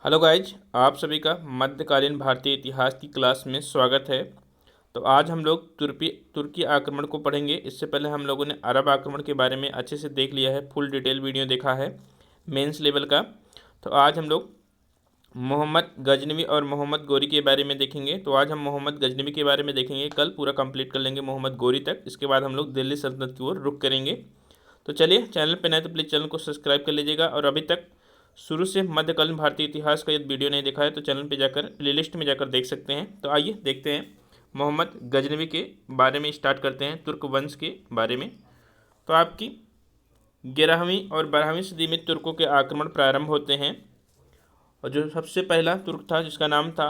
Hello guys, आप सभी का मध्यकालीन भारतीय इतिहास की क्लास में स्वागत है। तो आज हम लोग तुर्की आक्रमण को पढ़ेंगे। इससे पहले हम लोगों ने अरब आक्रमण के बारे में अच्छे से देख लिया है, फुल डिटेल वीडियो देखा है मेंस लेवल का। तो आज हम लोग मोहम्मद गजनवी और मोहम्मद गोरी के बारे में देखेंगे। तो आज हम मोहम्मद गजनवी के बारे में देखेंगे, कल पूरा कंप्लीट कर लेंगे मोहम्मद गोरी तक। इसके बाद हम लोग दिल्ली सल्तनत की ओर रुख करेंगे। तो चलिए, चैनल पर नए तो प्लीज़ चैनल को सब्सक्राइब कर लीजिएगा, और अभी तक शुरू से मध्यकालीन भारतीय इतिहास का यदि वीडियो नहीं देखा है तो चैनल पे जाकर प्लेलिस्ट में जाकर देख सकते हैं। तो आइए देखते हैं मोहम्मद गजनवी के बारे में। स्टार्ट करते हैं तुर्क वंश के बारे में। तो आपकी 11वीं और 12वीं सदी में तुर्कों के आक्रमण प्रारंभ होते हैं, और जो सबसे पहला तुर्क था जिसका नाम था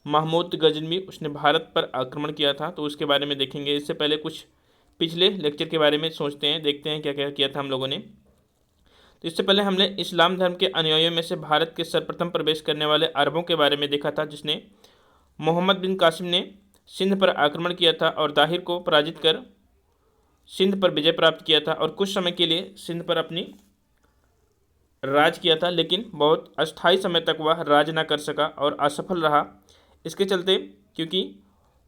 महमूद गजनवी, उसने भारत पर आक्रमण किया था। तो उसके बारे में देखेंगे। इससे पहले कुछ पिछले लेक्चर के बारे में सोचते हैं, देखते हैं क्या क्या किया था हम लोगों ने। तो इससे पहले हमने इस्लाम धर्म के अनुयायियों में से भारत के सर्वप्रथम प्रवेश करने वाले अरबों के बारे में देखा था, जिसने मोहम्मद बिन कासिम ने सिंध पर आक्रमण किया था और दाहिर को पराजित कर सिंध पर विजय प्राप्त किया था, और कुछ समय के लिए सिंध पर अपनी राज किया था, लेकिन बहुत अस्थायी समय तक वह राज न कर सका और असफल रहा। इसके चलते, क्योंकि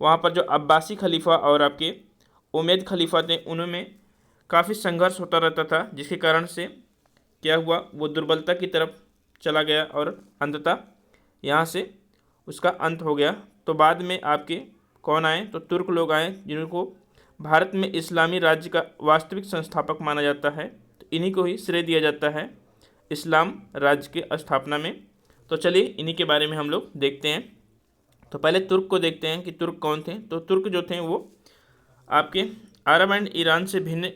वहाँ पर जो अब्बासी खलीफा और आपके उमैद खलीफा थे, उनमें काफ़ी संघर्ष होता रहता था, जिसके कारण से क्या हुआ, वो दुर्बलता की तरफ चला गया और अंततः यहाँ से उसका अंत हो गया। तो बाद में आपके कौन आए, तो तुर्क लोग आए, जिनको भारत में इस्लामी राज्य का वास्तविक संस्थापक माना जाता है। तो इन्हीं को ही श्रेय दिया जाता है इस्लाम राज्य के स्थापना में। तो चलिए इन्हीं के बारे में हम लोग देखते हैं। तो पहले तुर्क को देखते हैं कि तुर्क कौन थे। तो तुर्क जो थे वो आपके अरब एंड ईरान से भिन्न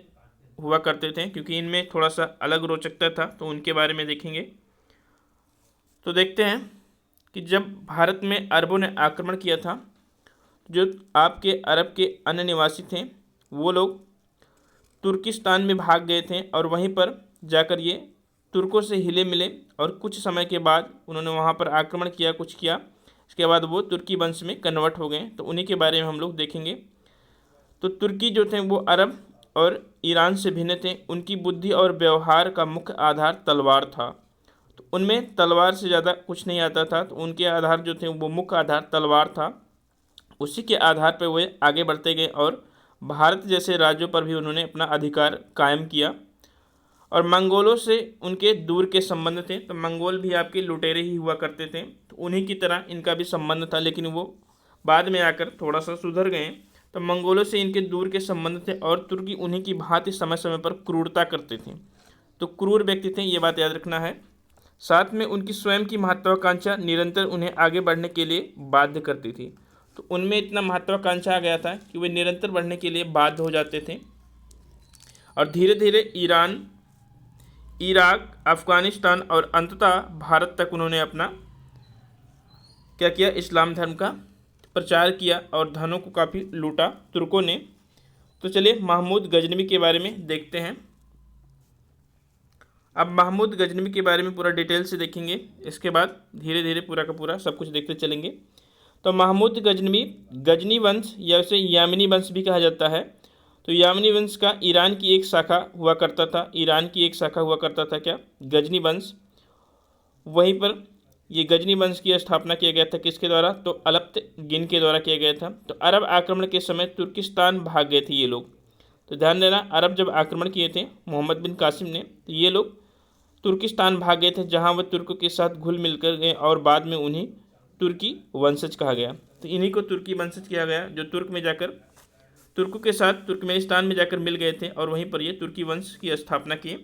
हुआ करते थे, क्योंकि इनमें थोड़ा सा अलग रोचकता था। तो उनके बारे में देखेंगे। तो देखते हैं कि जब भारत में अरबों ने आक्रमण किया था, जो आपके अरब के अन्य निवासी थे वो लोग तुर्किस्तान में भाग गए थे, और वहीं पर जाकर ये तुर्कों से हिले मिले, और कुछ समय के बाद उन्होंने वहाँ पर आक्रमण किया, कुछ किया। इसके बाद वो तुर्की वंश में कन्वर्ट हो गए। तो उन्हीं के बारे में हम लोग देखेंगे। तो तुर्की जो थे वो अरब और ईरान से भिन्न थे। उनकी बुद्धि और व्यवहार का मुख्य आधार तलवार था। तो उनमें तलवार से ज़्यादा कुछ नहीं आता था। तो उनके आधार जो थे वो मुख्य आधार तलवार था। उसी के आधार पर वे आगे बढ़ते गए, और भारत जैसे राज्यों पर भी उन्होंने अपना अधिकार कायम किया। और मंगोलों से उनके दूर के संबंध थे। तो मंगोल भी आपके लुटेरे ही हुआ करते थे, तो उन्हीं की तरह इनका भी संबंध था, लेकिन वो बाद में आकर थोड़ा सा सुधर गए। तो मंगोलों से इनके दूर के संबंध थे, और तुर्की उन्हीं की भांति समय समय पर क्रूरता करते थे। तो क्रूर व्यक्ति थे, ये बात याद रखना है। साथ में उनकी स्वयं की महत्वाकांक्षा निरंतर उन्हें आगे बढ़ने के लिए बाध्य करती थी। तो उनमें इतना महत्वाकांक्षा आ गया था कि वे निरंतर बढ़ने के लिए बाध्य हो जाते थे, और धीरे धीरे ईरान, इराक, अफ़गानिस्तान और अंततः भारत तक उन्होंने अपना क्या किया, इस्लाम धर्म का प्रचार किया, और धनों को काफ़ी लूटा तुर्कों ने। तो चलिए महमूद गजनवी के बारे में देखते हैं। अब महमूद गजनवी के बारे में पूरा डिटेल से देखेंगे, इसके बाद धीरे धीरे पूरा का पूरा सब कुछ देखते चलेंगे। तो महमूद गजनवी गजनी वंश या उसे यामिनी वंश भी कहा जाता है। तो यामिनी वंश का ईरान की एक शाखा हुआ करता था। ईरान की एक शाखा हुआ करता था क्या, गजनी वंश। वहीं पर ये गजनी वंश की स्थापना किया गया था किसके द्वारा, तो अलप्तगिन के द्वारा किया गया था। तो अरब आक्रमण के समय तुर्किस्तान भाग गए थे ये लोग। तो ध्यान देना, अरब जब आक्रमण किए थे मोहम्मद बिन कासिम ने, तो ये लोग तुर्किस्तान भाग गए थे, जहाँ वह तुर्कों के साथ घुल मिल कर गए, और बाद में उन्हीं तुर्की वंशज कहा गया। तो इन्हीं को तुर्की वंशज किया गया, जो तुर्क में जाकर तुर्कों के साथ तुर्कमेनिस्तान में जाकर मिल गए थे, और वहीं पर ये तुर्की वंश की स्थापना की।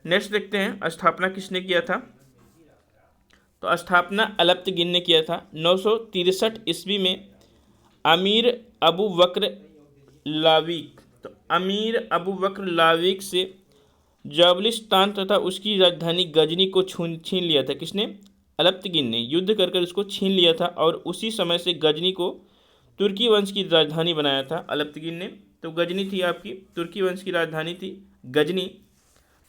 नेक्स्ट देखते हैं स्थापना किसने किया था। तो स्थापना अलप्तगिन ने किया था 963 ईस्वी में। अमीर अबू बकर लाविक, तो अमीर अबू बकर लाविक से जाबलिस्तान तथा उसकी राजधानी गजनी को छीन लिया था। किसने, अलप्तगिन ने युद्ध कर उसको छीन लिया था, और उसी समय से गजनी को तुर्की वंश की राजधानी बनाया था अलप्तगिन ने। तो गजनी थी आपकी तुर्की वंश की राजधानी थी गजनी।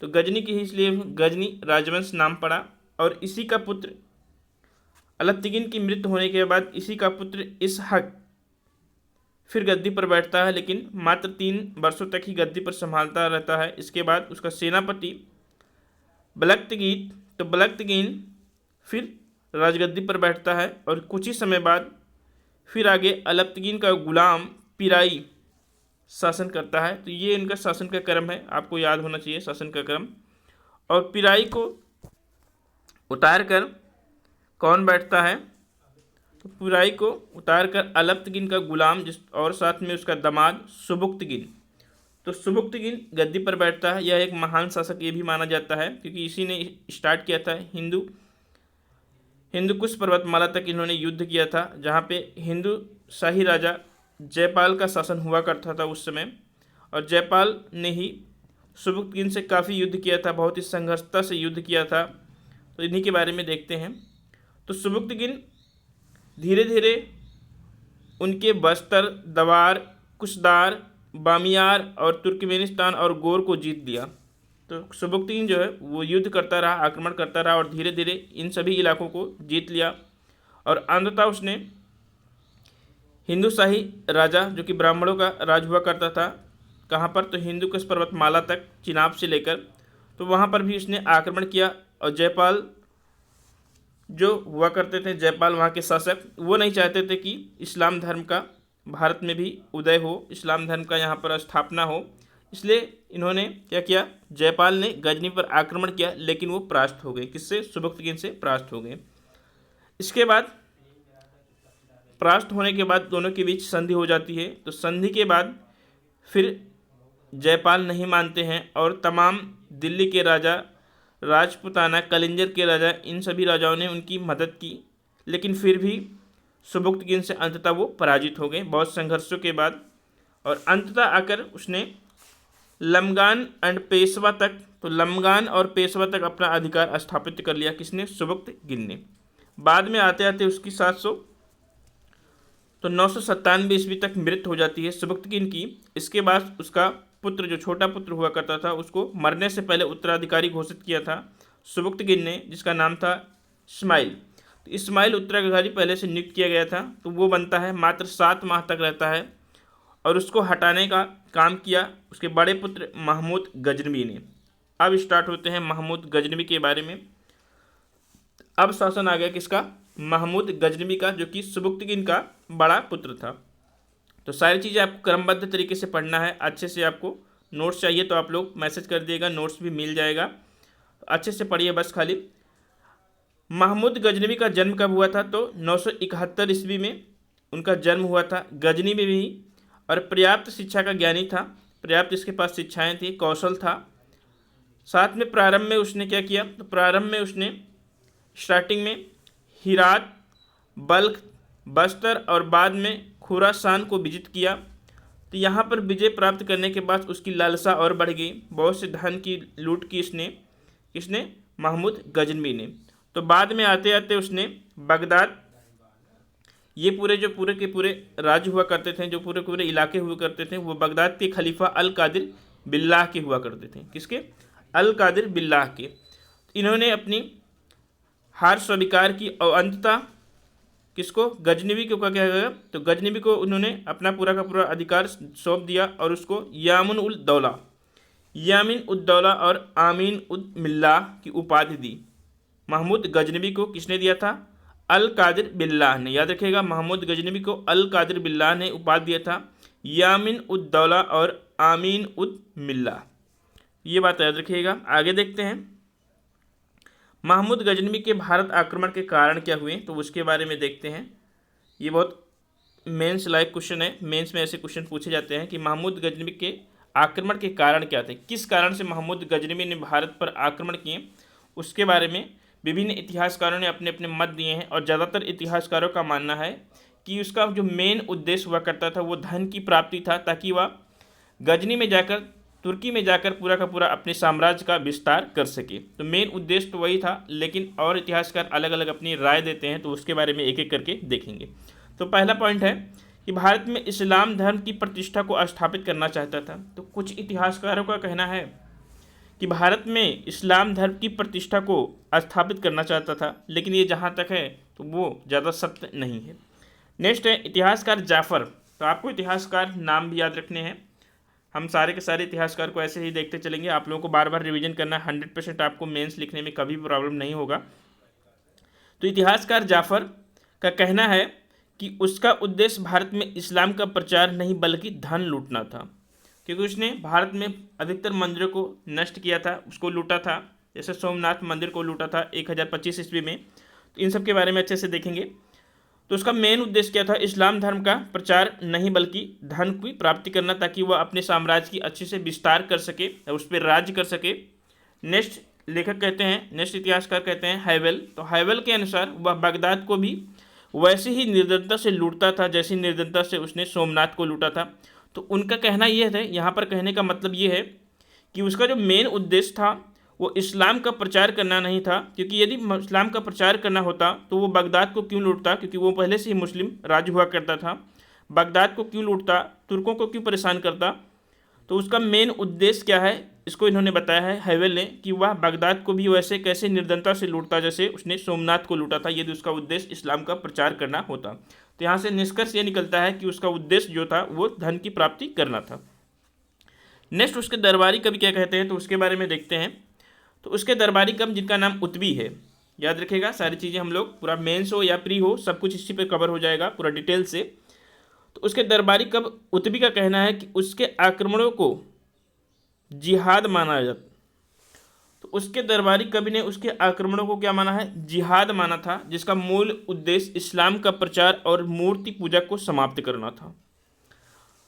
तो गजनी की ही इसलिए गजनी राजवंश नाम पड़ा। और इसी का पुत्र अलप्तगिन की मृत्यु होने के बाद इसी का पुत्र इसहक फिर गद्दी पर बैठता है, लेकिन मात्र 3 वर्षों तक ही गद्दी पर संभालता रहता है। इसके बाद उसका सेनापति बलक्तगीन, तो बलक्तगीन फिर राजगद्दी पर बैठता है और कुछ ही समय बाद फिर आगे अलप्तगीन का गुलाम पिराई शासन करता है। तो ये इनका शासन का क्रम है, आपको याद होना चाहिए शासन का क्रम। और पिराई को उतार कर कौन बैठता है, तो पिराई को उतार कर अलप्तगीन का गुलाम जिस और साथ में उसका दामाद सुबुक्तगीन, तो सुबुक्तगीन गद्दी पर बैठता है। यह एक महान शासक ये भी माना जाता है क्योंकि इसी ने स्टार्ट किया था हिंदुकुश पर्वतमाला तक इन्होंने युद्ध किया था, जहाँ पे हिंदू शाही राजा जयपाल का शासन हुआ करता था उस समय। और जयपाल ने ही सुबुक्तगीन से काफ़ी युद्ध किया था, बहुत ही संघर्षता से युद्ध किया था। तो इन्हीं के बारे में देखते हैं। तो सुबुक्तगीन धीरे धीरे उनके बस्तर, दवार, कुशदार, बामियार और तुर्कमेनिस्तान और गोर को जीत लिया। तो सुबुक्तगीन जो है वो युद्ध करता रहा, आक्रमण करता रहा और धीरे धीरे इन सभी इलाकों को जीत लिया। और अंततः उसने हिंदू शाही राजा जो कि ब्राह्मणों का राज हुआ करता था, कहाँ पर, तो हिंदुकुश पर्वतमाला तक, चिनाब से लेकर, तो वहाँ पर भी उसने आक्रमण किया। और जयपाल जो हुआ करते थे, जयपाल वहाँ के शासक, वो नहीं चाहते थे कि इस्लाम धर्म का भारत में भी उदय हो, इस्लाम धर्म का यहाँ पर स्थापना हो। इसलिए इन्होंने क्या किया, जयपाल ने गजनी पर आक्रमण किया, लेकिन वो परास्त हो गए। किससे? सुबुक्तगीन से परास्त हो गए। इसके बाद परास्त होने के बाद दोनों के बीच संधि हो जाती है। तो संधि के बाद फिर जयपाल नहीं मानते हैं और तमाम दिल्ली के राजा, राजपुताना, कलिंजर के राजा, इन सभी राजाओं ने उनकी मदद की, लेकिन फिर भी सुबुक्तगीन से अंततः वो पराजित हो गए बहुत संघर्षों के बाद। और अंततः आकर उसने लमगान एंड पेशवा तक, तो लमगान और पेशवा तक अपना अधिकार स्थापित कर लिया। किसने? सुबुक्तगीन ने। बाद में आते आते उसकी 997 ईस्वी तक मृत्यु हो जाती है सुबुक्तगीन की। इसके बाद उसका पुत्र, जो छोटा पुत्र हुआ करता था, उसको मरने से पहले उत्तराधिकारी घोषित किया था सुबुक्तगीन ने, जिसका नाम था इस्माइल। तो इस्माइल उत्तराधिकारी पहले से नियुक्त किया गया था, तो वो बनता है, मात्र 7 माह तक रहता है। और उसको हटाने का काम किया उसके बड़े पुत्र महमूद गजनवी ने। अब स्टार्ट होते हैं महमूद गजनवी के बारे में। अब शासन आ गया किसका? महमूद गजनवी का, जो कि सुबुक्तगीन का बड़ा पुत्र था। तो सारी चीज़ें आपको क्रमबद्ध तरीके से पढ़ना है। अच्छे से आपको नोट्स चाहिए तो आप लोग मैसेज कर दिएगा, नोट्स भी मिल जाएगा। अच्छे से पढ़िए बस खाली। महमूद गजनवी का जन्म कब हुआ था? तो 971 ईस्वी में उनका जन्म हुआ था। गजनी में भी, और पर्याप्त शिक्षा का ज्ञानी था, पर्याप्त इसके पास शिक्षाएँ थी, कौशल था। साथ में प्रारंभ में उसने क्या किया? तो प्रारंभ में उसने स्टार्टिंग में हिरात, बल्ख, बस्तर और बाद में खुरासान को विजित किया। तो यहाँ पर विजय प्राप्त करने के बाद उसकी लालसा और बढ़ गई, बहुत से धन की लूट की इसने महमूद गजनवी ने। तो बाद में आते आते उसने बगदाद, ये पूरे के पूरे राज्य हुआ करते थे, जो पूरे इलाके हुआ करते थे, वो बगदाद के खलीफा अल कादिर बिल्लाह के हुआ करते थे। किसके? अल कादिर बिल्लाह के। इन्होंने अपनी हार स्वीकार की और अंततः किसको? गजनवी को क्या गया? तो गजनवी को उन्होंने अपना पूरा का पूरा अधिकार सौंप दिया और उसको यामिन उद दौला और आमीन उद मिल्लाह की उपाधि दी। महमूद गजनवी को किसने दिया था? अल कादिर बिल्लाह ने। याद रखिएगा, महमूद गजनवी को अल कादिर बिल्लाह ने उपाधि दिया था यामिन उद दौला और आमीन उद मिल्लाह। ये बात याद रखिएगा। आगे देखते हैं महमूद गजनवी के भारत आक्रमण के कारण क्या हुए, तो उसके बारे में देखते हैं। ये बहुत मेंस लाइक क्वेश्चन है, मेंस में ऐसे क्वेश्चन पूछे जाते हैं कि महमूद गजनवी के आक्रमण के कारण क्या थे, किस कारण से महमूद गजनवी ने भारत पर आक्रमण किए, उसके बारे में विभिन्न इतिहासकारों ने अपने अपने मत दिए हैं। और ज़्यादातर इतिहासकारों का मानना है कि उसका जो मेन उद्देश्य हुआ करता था वो धन की प्राप्ति था, ताकि वह गजनी में जाकर, तुर्की में जाकर पूरा का पूरा अपने साम्राज्य का विस्तार कर सके। तो मेन उद्देश्य तो वही था, लेकिन और इतिहासकार अलग अलग अपनी राय देते हैं, तो उसके बारे में एक एक करके देखेंगे। तो पहला पॉइंट है कि भारत में इस्लाम धर्म की प्रतिष्ठा को स्थापित करना चाहता था। तो कुछ इतिहासकारों का कहना है कि भारत में इस्लाम धर्म की प्रतिष्ठा को स्थापित करना चाहता था, लेकिन ये जहाँ तक है तो वो ज़्यादा सत्य नहीं है। नेक्स्ट है इतिहासकार जाफ़र। तो आपको इतिहासकार नाम भी याद रखने हैं। हम सारे के सारे इतिहासकार को ऐसे ही देखते चलेंगे। आप लोगों को बार बार रिवीजन करना है, 100% आपको मेंस लिखने में कभी प्रॉब्लम नहीं होगा। तो इतिहासकार जाफर का कहना है कि उसका उद्देश्य भारत में इस्लाम का प्रचार नहीं बल्कि धन लूटना था, क्योंकि उसने भारत में अधिकतर मंदिरों को नष्ट किया था, उसको लूटा था। जैसे सोमनाथ मंदिर को लूटा था 1025 ईस्वी में। तो इन सब के बारे में अच्छे से देखेंगे। तो उसका मेन उद्देश्य क्या था? इस्लाम धर्म का प्रचार नहीं बल्कि धन की प्राप्ति करना, ताकि वह अपने साम्राज्य की अच्छे से विस्तार कर सके और उस पर राज्य कर सके। नेक्स्ट लेखक कहते हैं, नेक्स्ट इतिहासकार कहते हैं हैवेल। तो हैवेल के अनुसार वह बगदाद को भी वैसे ही निर्धनता से लूटता था जैसी निर्धनता से उसने सोमनाथ को लूटा था। तो उनका कहना यह है, यहाँ पर कहने का मतलब ये है कि उसका जो मेन उद्देश्य था वो इस्लाम का प्रचार करना नहीं था, क्योंकि यदि इस्लाम का प्रचार करना होता तो वो बगदाद को क्यों लूटता, क्योंकि वो पहले से ही मुस्लिम राज्य हुआ करता था। बगदाद को क्यों लूटता, तुर्कों को क्यों परेशान करता? तो उसका मेन उद्देश्य क्या है, इसको इन्होंने बताया है हैवेल ने, कि वह बगदाद को भी वैसे कैसे निर्धनता से लूटता जैसे उसने सोमनाथ को लूटा था, यदि उसका उद्देश्य इस्लाम का प्रचार करना होता। तो यहाँ से निष्कर्ष ये निकलता है कि उसका उद्देश्य जो था वो धन की प्राप्ति करना था। नेक्स्ट उसके दरबारी कवि क्या कहते हैं, तो उसके बारे में देखते हैं। तो उसके दरबारी कवि जिनका नाम उतबी है, याद रखिएगा सारी चीज़ें हम लोग, पूरा मेंस हो या प्री हो, सब कुछ इसी पे कवर हो जाएगा पूरा डिटेल से। तो उसके दरबारी कवि उतबी का कहना है कि उसके आक्रमणों को जिहाद माना जाता। तो उसके दरबारी कवि ने उसके आक्रमणों को क्या माना है? जिहाद माना था, जिसका मूल उद्देश्य इस्लाम का प्रचार और मूर्ति पूजा को समाप्त करना था।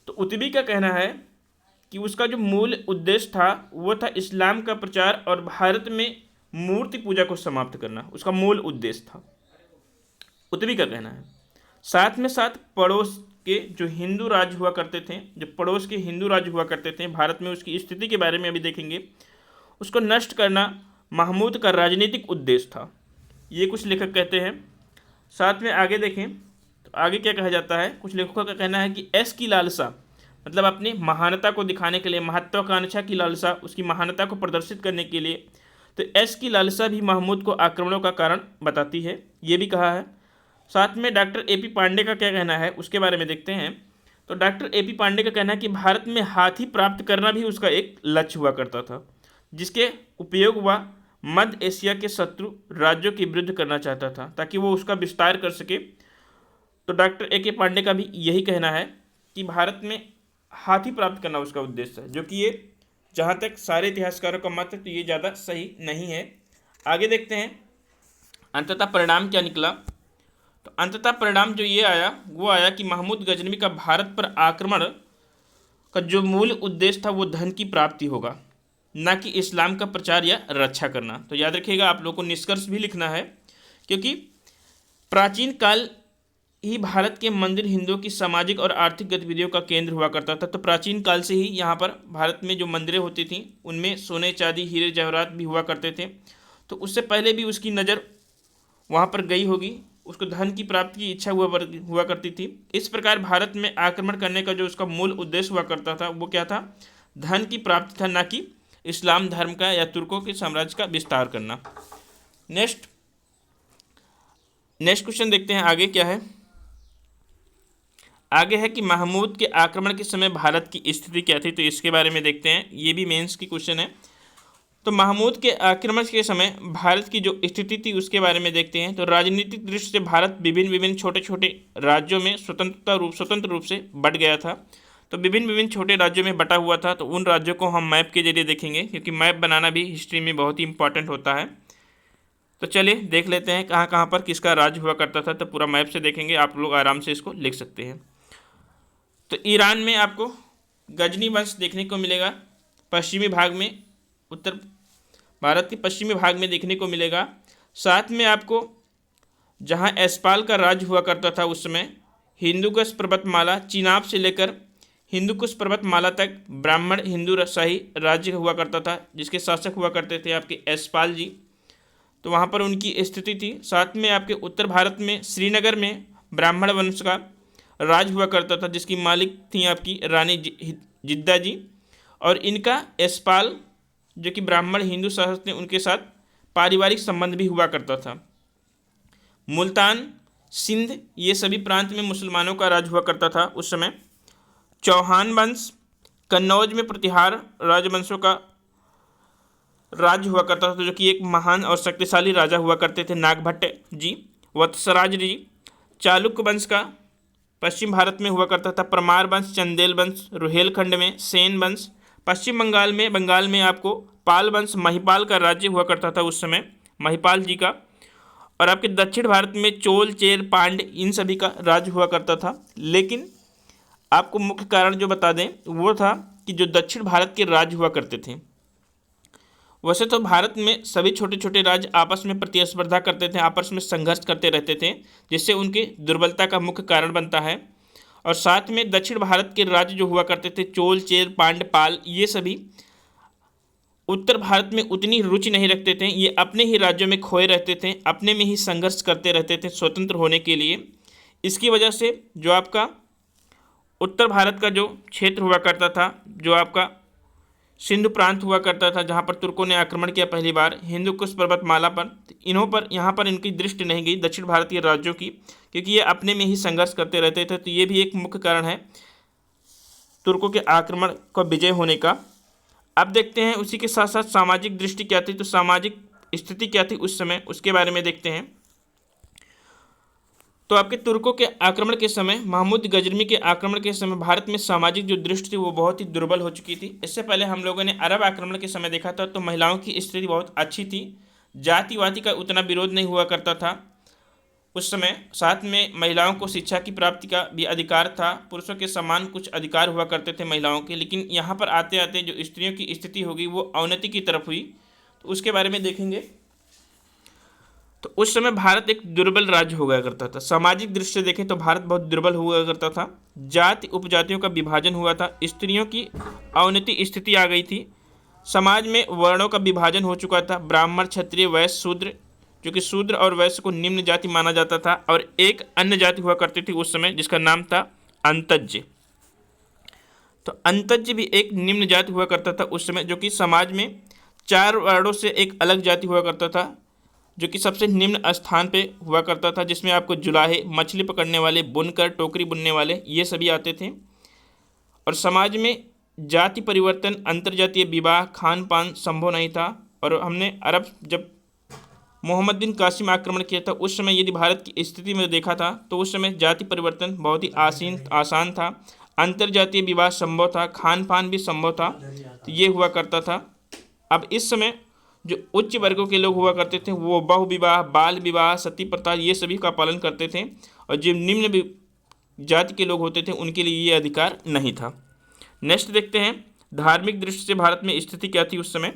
तो उतबी का कहना है कि उसका जो मूल उद्देश्य था वो था इस्लाम का प्रचार और भारत में मूर्ति पूजा को समाप्त करना, उसका मूल उद्देश्य था, उतबी का कहना है। साथ में साथ पड़ोस के जो हिंदू राज्य हुआ करते थे, जो पड़ोस के हिंदू राज्य हुआ करते थे भारत में, उसकी स्थिति के बारे में अभी देखेंगे। उसको नष्ट करना महमूद का राजनीतिक उद्देश्य था, ये कुछ लेखक कहते हैं। साथ में आगे देखें तो आगे क्या कहा जाता है, कुछ लेखकों का कहना है कि एस की लालसा, मतलब अपनी महानता को दिखाने के लिए, महत्वाकांक्षा की लालसा, उसकी महानता को प्रदर्शित करने के लिए, तो एस की लालसा भी महमूद को आक्रमणों का कारण बताती है, ये भी कहा है। साथ में डॉक्टर ए पी पांडे का क्या कहना है उसके बारे में देखते हैं। तो डॉक्टर ए पी पांडे का कहना है कि भारत में हाथी प्राप्त करना भी उसका एक लक्ष्य हुआ करता था, जिसके उपयोग वह मध्य एशिया के शत्रु राज्यों के विरुद्ध करना चाहता था, ताकि वो उसका विस्तार कर सके। तो डॉक्टर ए के पांडे का भी यही कहना है कि भारत में हाथी प्राप्त करना उसका उद्देश्य है, जो कि ये जहाँ तक सारे इतिहासकारों का मत है तो ये ज़्यादा सही नहीं है। आगे देखते हैं अंततः परिणाम क्या निकला। तो अंततः परिणाम जो ये आया वो आया कि महमूद गजनवी का भारत पर आक्रमण का जो मूल उद्देश्य था वो धन की प्राप्ति होगा, ना कि इस्लाम का प्रचार या रक्षा करना। तो याद रखिएगा, आप लोगों को निष्कर्ष भी लिखना है, क्योंकि प्राचीन काल ही भारत के मंदिर हिंदुओं की सामाजिक और आर्थिक गतिविधियों का केंद्र हुआ करता था। तो प्राचीन काल से ही यहाँ पर भारत में जो मंदिरें होती थीं उनमें सोने चांदी हीरे जवाहरात भी हुआ करते थे। तो उससे पहले भी उसकी नज़र वहाँ पर गई होगी, उसको धन की प्राप्ति की इच्छा हुआ करती थी। इस प्रकार भारत में आक्रमण करने का जो उसका मूल उद्देश्य हुआ करता था वो क्या था? धन की प्राप्ति था, ना कि इस्लाम धर्म का या तुर्कों के साम्राज्य का विस्तार करना। नेक्स्ट क्वेश्चन देखते हैं आगे क्या है। आगे है कि महमूद के आक्रमण के समय भारत की स्थिति क्या थी, तो इसके बारे में देखते हैं, ये भी मेंस की क्वेश्चन है। तो महमूद के आक्रमण के समय भारत की जो स्थिति थी उसके बारे में देखते हैं। तो राजनीतिक दृष्टि से भारत विभिन्न छोटे छोटे राज्यों में स्वतंत्र रूप से बट गया था। तो विभिन्न छोटे राज्यों में बटा हुआ था। तो उन राज्यों को हम मैप के जरिए देखेंगे, क्योंकि मैप बनाना भी हिस्ट्री में बहुत ही इंपॉर्टेंट होता है। तो चलिए देख लेते हैं कहाँ कहाँ पर किसका राज्य हुआ करता था। तो पूरा मैप से देखेंगे, आप लोग आराम से इसको लिख सकते हैं। तो ईरान में आपको गजनी वंश देखने को मिलेगा, पश्चिमी भाग में, उत्तर भारत के पश्चिमी भाग में देखने को मिलेगा। साथ में आपको जहाँ एस्पाल का राज्य हुआ करता था उस समय हिंदुकुश पर्वतमाला, चिनाब से लेकर हिंदुकुश पर्वतमाला तक ब्राह्मण हिंदू शाही राज्य हुआ करता था, जिसके शासक हुआ करते थे आपके एस्पाल जी। तो वहाँ पर उनकी स्थिति थी। साथ में आपके उत्तर भारत में श्रीनगर में ब्राह्मण वंश का राज हुआ करता था, जिसकी मालिक थी आपकी रानी जिद्दा जी, और इनका एस्पाल जो कि ब्राह्मण हिंदू शासक थे उनके साथ पारिवारिक संबंध भी हुआ करता था। मुल्तान, सिंध, ये सभी प्रांत में मुसलमानों का राज हुआ करता था उस समय। चौहान वंश, कन्नौज में प्रतिहार राजवंशों का राज्य हुआ करता था, जो कि एक महान और शक्तिशाली राजा हुआ करते थे, नागभट्ट जी, वत्सराज जी। चालुक्य वंश का पश्चिम भारत में हुआ करता था, परमार वंश, चंदेल वंश रुहेलखंड में, सेन वंश। पश्चिम बंगाल में आपको पाल वंश, महिपाल का राज्य हुआ करता था उस समय, महिपाल जी का। और आपके दक्षिण भारत में चोल, चेर, पांड, इन सभी का राज्य हुआ करता था। लेकिन आपको मुख्य कारण जो बता दें वो था कि जो दक्षिण भारत के राज्य हुआ करते थे, वैसे तो भारत में सभी छोटे छोटे राज्य आपस में प्रतिस्पर्धा करते थे, आपस में संघर्ष करते रहते थे, जिससे उनकी दुर्बलता का मुख्य कारण बनता है। और साथ में दक्षिण भारत के राज्य जो हुआ करते थे, चोल, चेर, पांड, पाल, ये सभी उत्तर भारत में उतनी रुचि नहीं रखते थे। ये अपने ही राज्यों में खोए रहते थे, अपने में ही संघर्ष करते रहते थे स्वतंत्र होने के लिए। इसकी वजह से जो आपका उत्तर भारत का जो क्षेत्र हुआ करता था, जो आपका सिंधु प्रांत हुआ करता था, जहाँ पर तुर्कों ने आक्रमण किया पहली बार हिंदू कुश पर्वतमाला पर, यहाँ पर इनकी दृष्टि नहीं गई दक्षिण भारतीय राज्यों की, क्योंकि ये अपने में ही संघर्ष करते रहते थे। तो ये भी एक मुख्य कारण है तुर्कों के आक्रमण का विजय होने का। अब देखते हैं उसी के साथ साथ सामाजिक दृष्टि क्या थी, तो सामाजिक स्थिति क्या थी उस समय, उसके बारे में देखते हैं। तो आपके तुर्कों के आक्रमण के समय, महमूद गजनवी के आक्रमण के समय भारत में सामाजिक जो दृष्टि थी वो बहुत ही दुर्बल हो चुकी थी। इससे पहले हम लोगों ने अरब आक्रमण के समय देखा था, तो महिलाओं की स्थिति बहुत अच्छी थी, जातिवादी का उतना विरोध नहीं हुआ करता था उस समय। साथ में महिलाओं को शिक्षा की प्राप्ति का भी अधिकार था, पुरुषों के समान कुछ अधिकार हुआ करते थे महिलाओं के। लेकिन यहाँ पर आते आते जो स्त्रियों की स्थिति होगी वो अवनति की तरफ हुई, तो उसके बारे में देखेंगे। तो उस समय भारत एक दुर्बल राज्य हो गया करता था। सामाजिक दृष्टि से देखें तो भारत बहुत दुर्बल हुआ करता था, जाति उपजातियों का विभाजन हुआ था, स्त्रियों की अवनति स्थिति आ गई थी, समाज में वर्णों का विभाजन हो चुका था, ब्राह्मण, क्षत्रिय, वैश्य, शूद्र, जो कि शूद्र और वैश्य को निम्न जाति माना जाता था। और एक अन्य जाति हुआ करती थी उस समय जिसका नाम था अंतज्य। तो अंतज्य भी एक निम्न जाति हुआ करता था उस समय, जो कि समाज में 4 वर्णों से एक अलग जाति हुआ करता था, जो कि सबसे निम्न स्थान पे हुआ करता था, जिसमें आपको जुलाहे, मछली पकड़ने वाले, बुनकर, टोकरी बुनने वाले, ये सभी आते थे। और समाज में जाति परिवर्तन, अंतर्जातीय विवाह, खान पान संभव नहीं था। और हमने अरब जब मोहम्मद बिन कासिम आक्रमण किया था उस समय यदि भारत की स्थिति में देखा था तो उस समय जाति परिवर्तन बहुत ही आसान था, अंतर्जातीय विवाह संभव था, खान पान भी संभव था, तो ये हुआ करता था। अब इस समय जो उच्च वर्गों के लोग हुआ करते थे वो बहु विवाह, बाल विवाह, सती प्रथा, ये सभी का पालन करते थे। और जो निम्न जाति के लोग होते थे उनके लिए ये अधिकार नहीं था। नेक्स्ट देखते हैं धार्मिक दृष्टि से भारत में स्थिति क्या थी उस समय।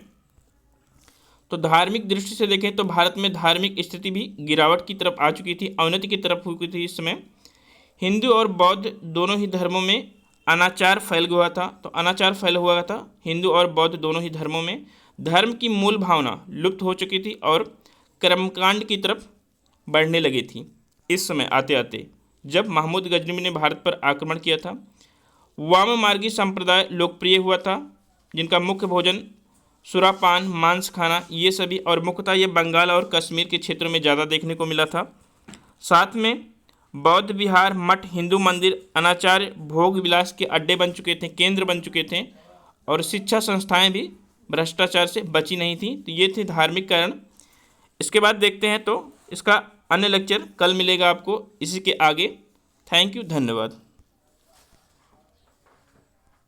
तो धार्मिक दृष्टि से देखें तो भारत में धार्मिक स्थिति भी गिरावट की तरफ आ चुकी थी, अवनति की तरफ हुई थी इस समय। हिंदू और बौद्ध दोनों ही धर्मों में अनाचार फैल हुआ था। तो अनाचार फैल हुआ था हिंदू और बौद्ध दोनों ही धर्मों में। धर्म की मूल भावना लुप्त हो चुकी थी और कर्मकांड की तरफ बढ़ने लगी थी इस समय आते आते। जब महमूद गजनवी ने भारत पर आक्रमण किया था, वाममार्गी संप्रदाय लोकप्रिय हुआ था, जिनका मुख्य भोजन सुरापान, मांस खाना, ये सभी, और मुख्यतः ये बंगाल और कश्मीर के क्षेत्रों में ज़्यादा देखने को मिला था। साथ में बौद्ध विहार, मठ, हिंदू मंदिर, अनाचार, भोग विलास के अड्डे बन चुके थे, केंद्र बन चुके थे, और शिक्षा संस्थाएं भी भ्रष्टाचार से बची नहीं थी। तो ये थे धार्मिक कारण। इसके बाद देखते हैं तो इसका अन्य लेक्चर कल मिलेगा आपको इसी के आगे। थैंक यू, धन्यवाद।